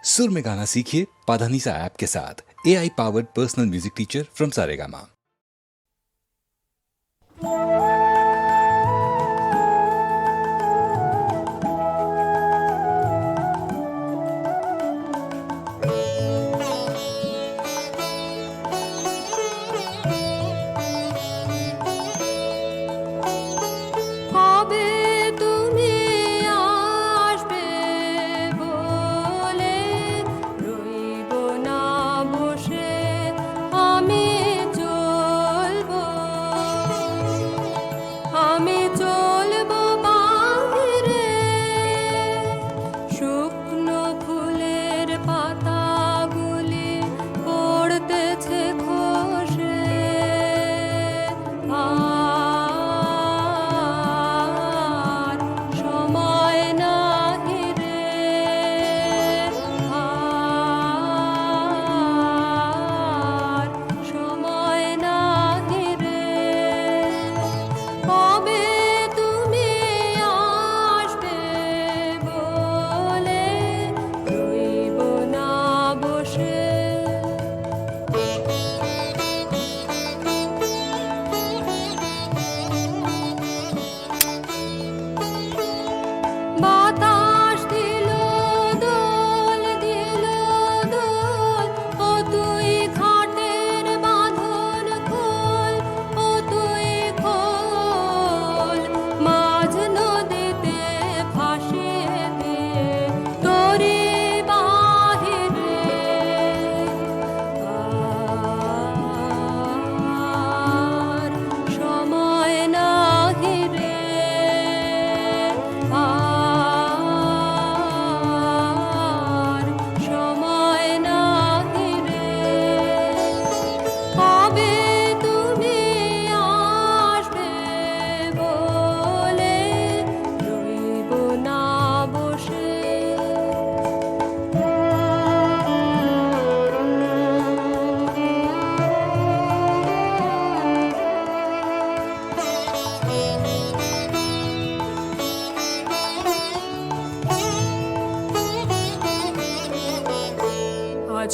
सुर में गाना सीखिए पाधानीसा ऐप के साथ। AI powered personal music teacher from Saregama.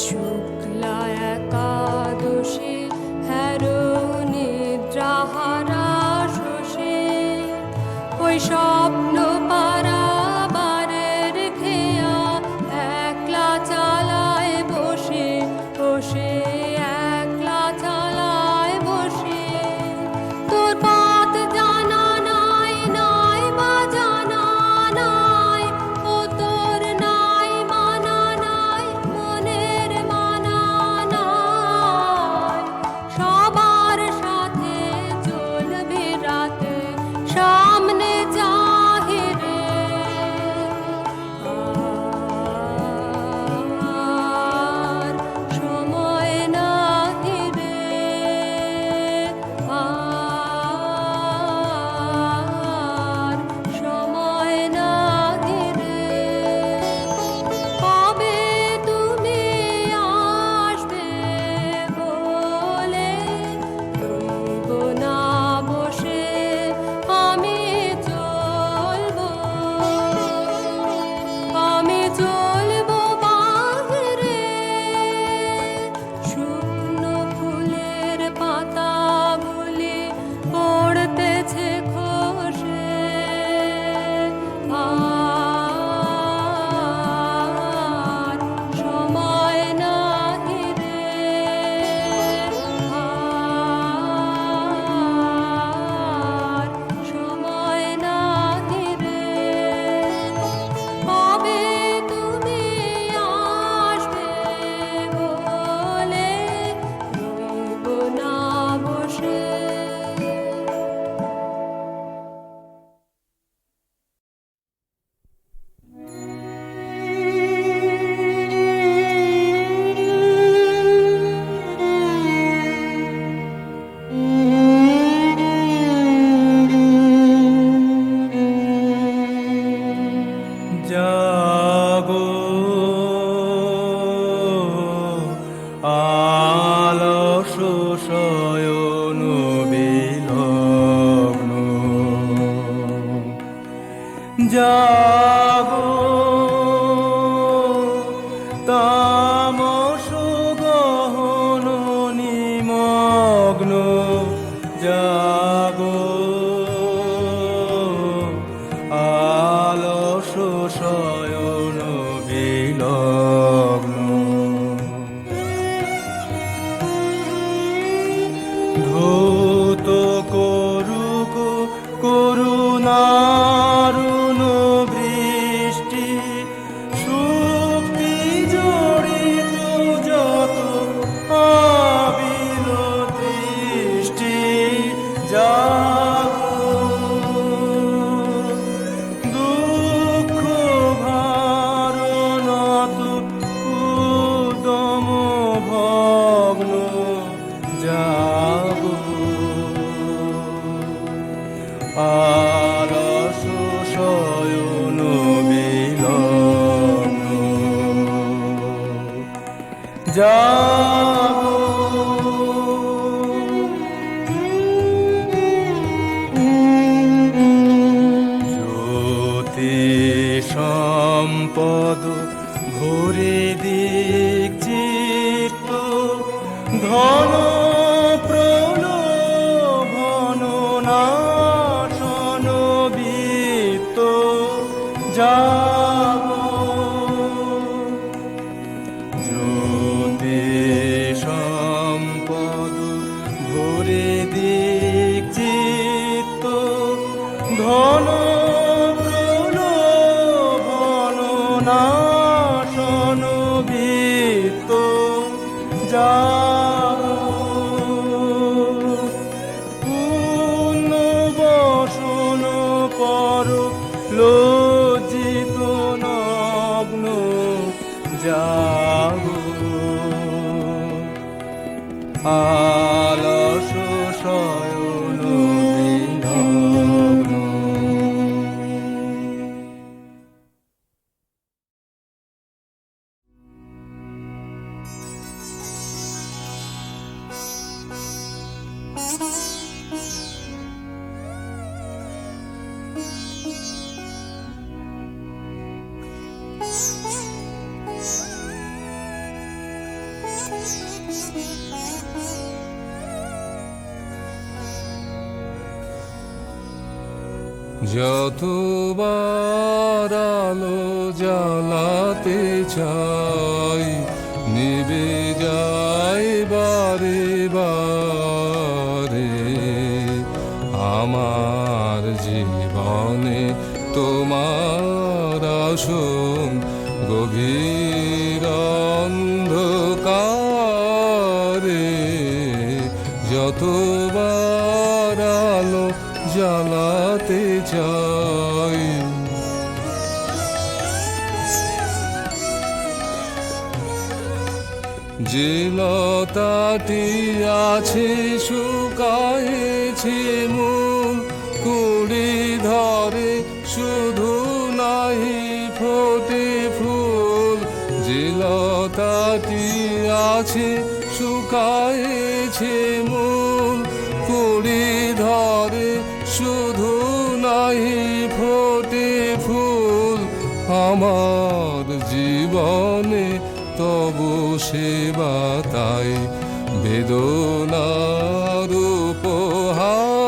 শুক্লা একাদশী হ্যারো নিদ্রাহারা শোষে ওই স্বপ্ন পারাবারের খেয়া একলা চালায় বসে বসে একলা চালায় বসে তোর পথ জানা নাই নাই বা জানা নাই ও তোর নাই মানা নাই মনের মানা নাই সবার সাথে চলবি রাতে সামনে জাহিরে আর সময় নাহি রে আর সময় নাহি রে কবে তুমি আসবে বলে রইব না বসে আমি চলবো বাহিরে শুকনো ফুলের পাতাগুলি পড়তেছে খসে আর সময় নাহি রে আর সময় নাহি রে কবে তুমি আসবে বলে রইব না বসে। জাগো আলস শয়ন বিলগ্ন জাগো তামস গহন নিমগ্ন জাগো আলস শয়ন বিলগ্ন ধূত করুক করুণারুণ বৃষ্টি সুক্তি জড়িত যত আবিল দৃষ্টি জাগো দুঃখ ভারণত উদম ভগ্ন জাগো আলস শয়ন বিলগ্ন জাগো জ্যোতি সম্পদ ঘুরে দিক চিত্ত ধন প্রলোভন নাশন বিত্ত জাগো জ্যোতি সম্পদ ভরে দিক চিত্ত ধন প্রলোভন নাশন বিত্ত জাগো পূর্ণ বসন পর লজ্জিত নগ্ন জাগো আলস শয়ন বিলগ্ন যতবার আলো জ্বালাতে চাই নিবে যায় বারে বারে আমার জীবনে তোমার আসন গভীর অন্ধকারে যতবার আলো জ্বালাতে চাই যে লতাটি আছে শুকায়েছে মূল কুড়ি ধরে শুধু নাহি ফোটে ফুল যে লতাটি আছে শুকায়েছে মূল কুড়ি ধরে শুধু নাহি ফোটে ফুল আমার জীবনে তবু সেবা তাই বেদনার উপহারে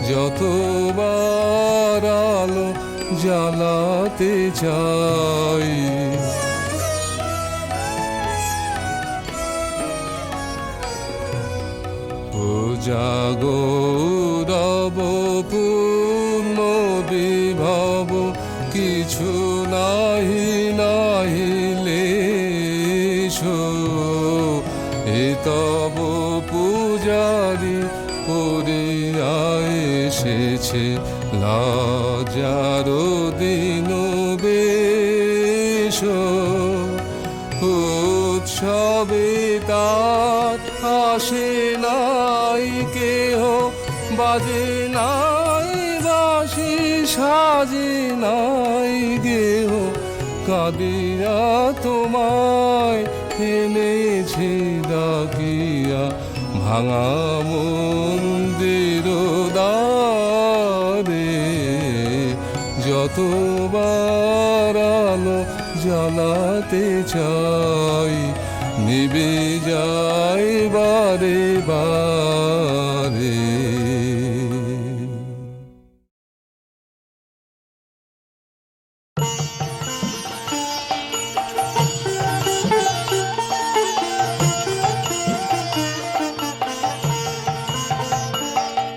যতবার আলো জ্বালাতে চাই জাগরব পূর্ণ বিভব কিছু নাহি নাহিলে এ তব পূজারি করিয়া এসেছে লজ্জার দিন বেশ উৎসবে তার আসে নাই কেহ বাজে নাই বাঁশি সাজে নাই গেহ কাঁদিয়া তোমায় এনেছে ডাকিয়া ভাঙা মন্দির দ্বারে যতবার আলো জ্বালাতে চাই, নিভে যায় বারে বারে।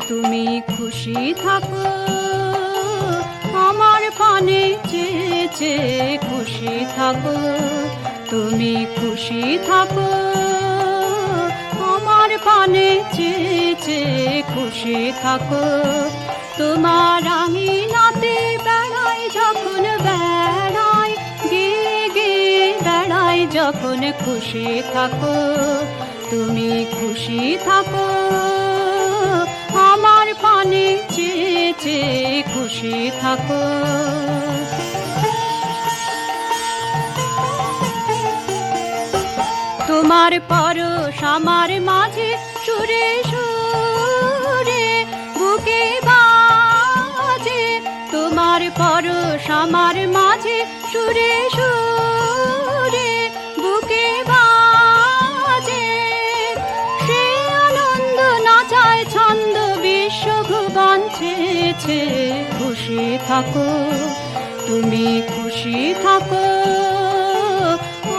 তুমি খুশি থাকো আমার পানে চেয়ে চেয়ে খুশি থাকো, তুমি খুশি থাকো আমার পানে চেয়ে চেয়ে খুশি থাকো। তোমার আঙিনাতে বেড়াই যখন বেড়াই, গিয়ে গিয়ে বেড়াই যখন খুশি থাকো, তুমি খুশি থাকো আমার পানে চেয়ে চেয়ে খুশি থাকো। তোমার পরশ আমার মাঝে সুরে সুরে বুকে বাজে, তোমার পরশ আমার মাঝে সুরে সুরে বুকে বাজে, সে আনন্দ নাচায় ছন্দ বিশ্বভুবন ছেয়েছে। খুশি থাকো তুমি খুশি থাকো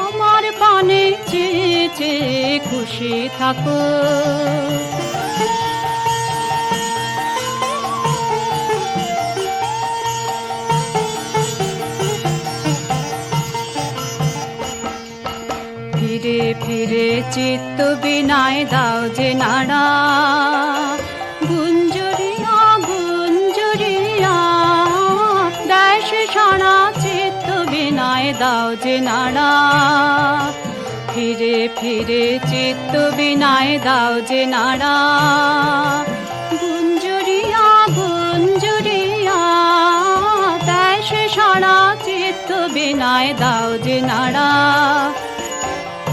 আমার পানে চেয়ে চেয়ে খুশি থাকো। ফিরে ফিরে চিত্ত বিনায় দাও যে নাড়া, গুঞ্জরিয়া গুঞ্জরিয়া দেশ সারা চিত্ত বিনায় দাও যে নাড়া, ফিরে ফিরে চিত্ত বিনায় দাও যে নাড়া, গুঞ্জরিয়া গুঞ্জরিয়া দেশ সারা চিত্ত বিনায় দাও যে নাড়া।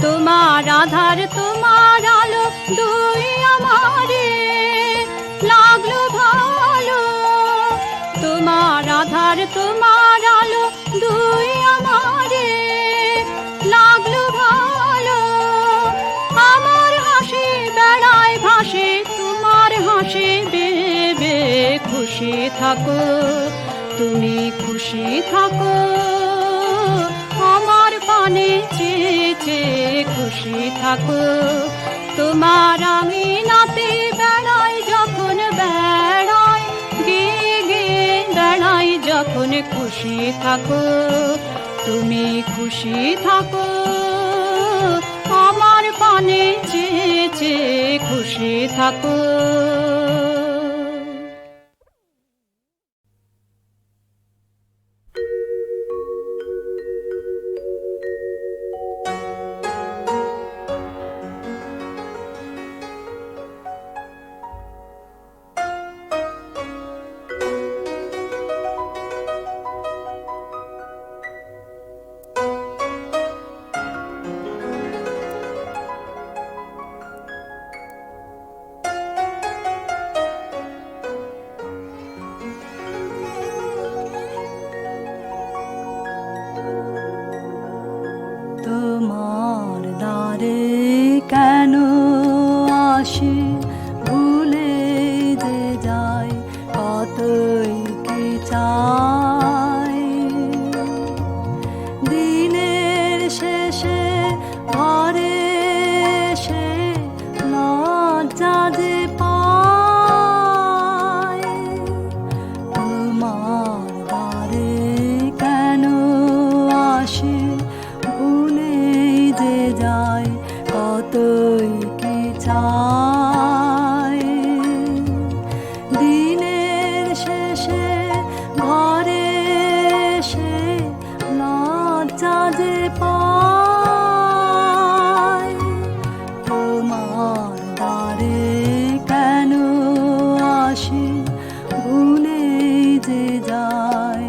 তোমার আধার তোমার আলো দুই আমারে লাগলো ভালো, তোমার আধার তোমার আলো দুই আমারে লাগলো ভালো। আমার হাসি বেড়ায় ভাসে তোমার হাসি বেবে, খুশি থাকো তুমি খুশি থাকো আমার পানে চেয়ে চেয়ে খুশি থাকো। তোমার আঙিনাতে বেড়াই যখন বেড়াই, গিয়ে গিয়ে বেড়াই যখন খুশি থাকো, তুমি খুশি থাকো আমার পানে চেয়ে চেয়ে খুশি থাকো। তোমার দ্বারে কেন আসি ভুলে যে যাই, কতই কি চাই দিনের শেষে ঘরে সে লজ্জা যে পাই। তোমার দ্বারে কেন আসি ভুলে যে যাই, কতই কি চাই দিনের শেষে ঘরে সে লজ্জা যে পাই। তোমার দ্বারে কেন আসি ভুলে যে যাই।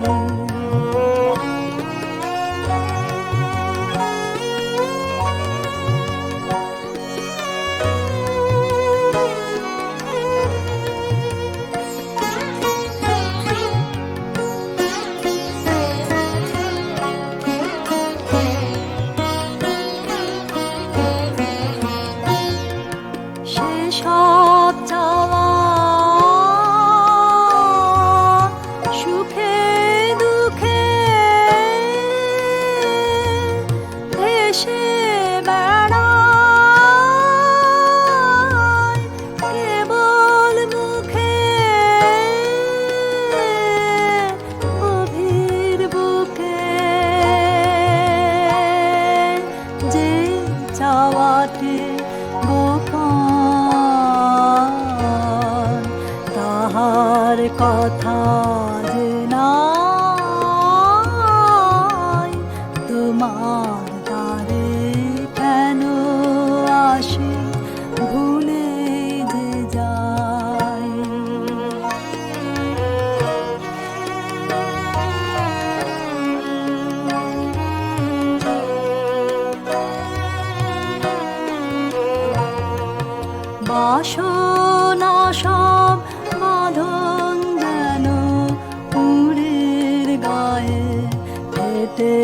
কেটে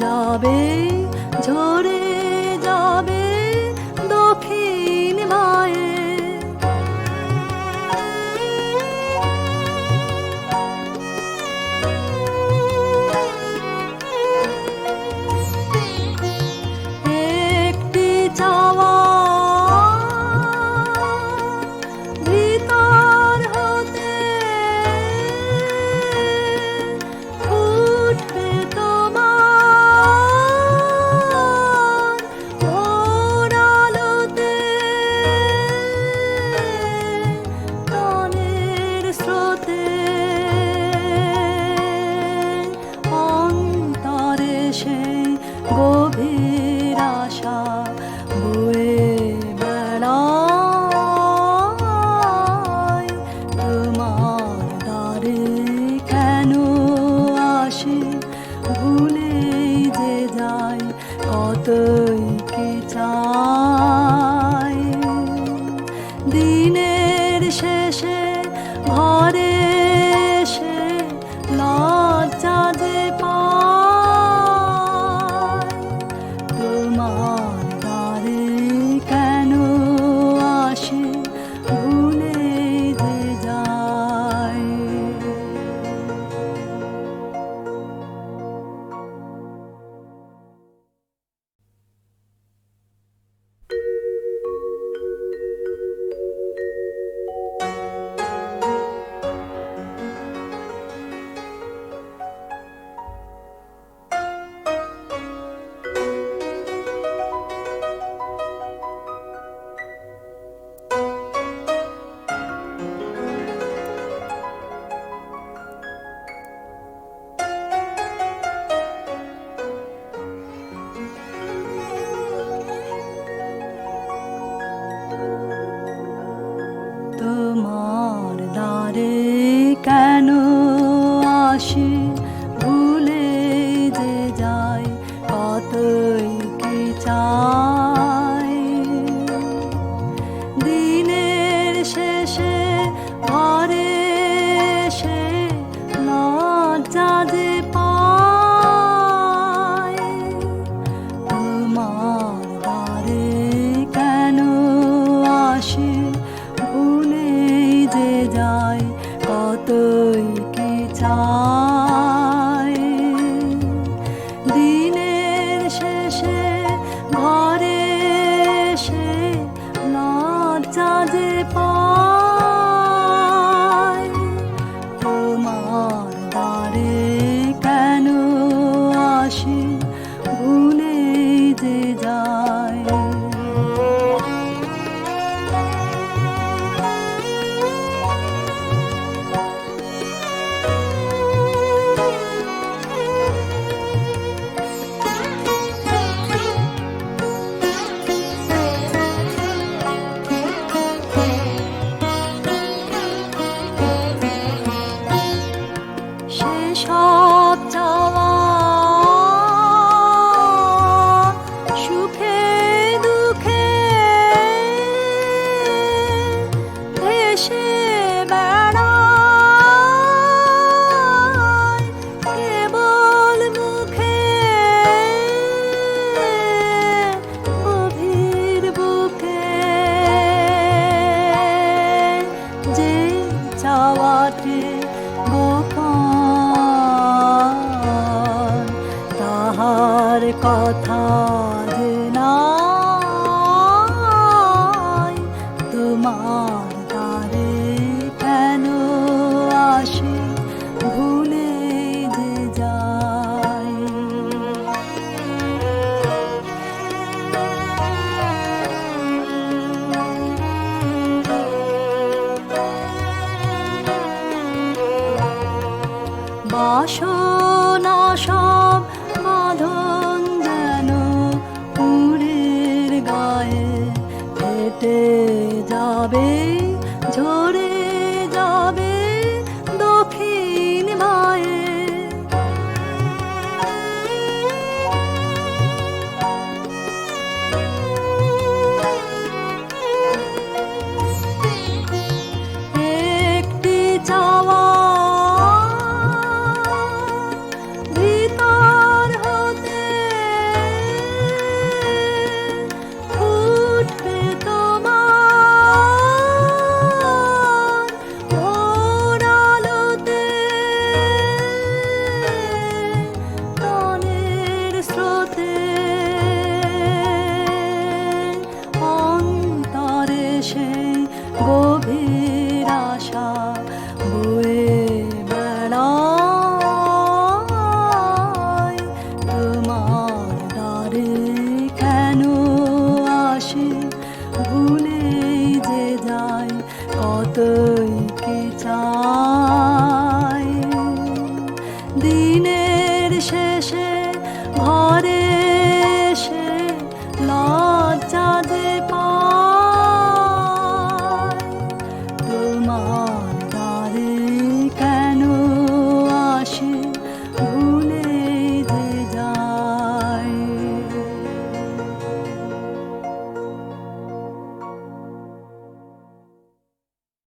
যাবে, ঝরে যাবে দক্ষিণ বায়ে। একটি চাওয়া ভিতর হতে ফুটবে তোমার ভোর আলোতে, প্রাণের স্রোতে অন্তরে সেই গভীর আশা বয়ে বেড়ায়। তোমার দ্বারে কেন আসে, ভুলেই যে যায় কতই কি চাই। দিনের শেষে ঘরে এসে লজ্জা যে পায়। তোমার দ্বারে কেন আসে, ভুলেই যে যায়। তোমার দ্বারে কেন আসে, ভুলে যে যায় কতই কি চাই। দিনের শেষে ঘরে এসে লজ্জা যে পায়। তোমার দ্বারে কেন আসে, ভুলেই যে যায় কতই কি চাই। দিনের শেষে ঘরে এসে লজ্জা যে পায়। তোমার দ্বারে কেন আসে, ভুলেই যে যায়। সেসব চাওয়া সুখে দুঃখে ভেসে বেড়ায় কেবল মুখে, গভীর বুকে যে চাওয়াটি গোপন, তাহার কথা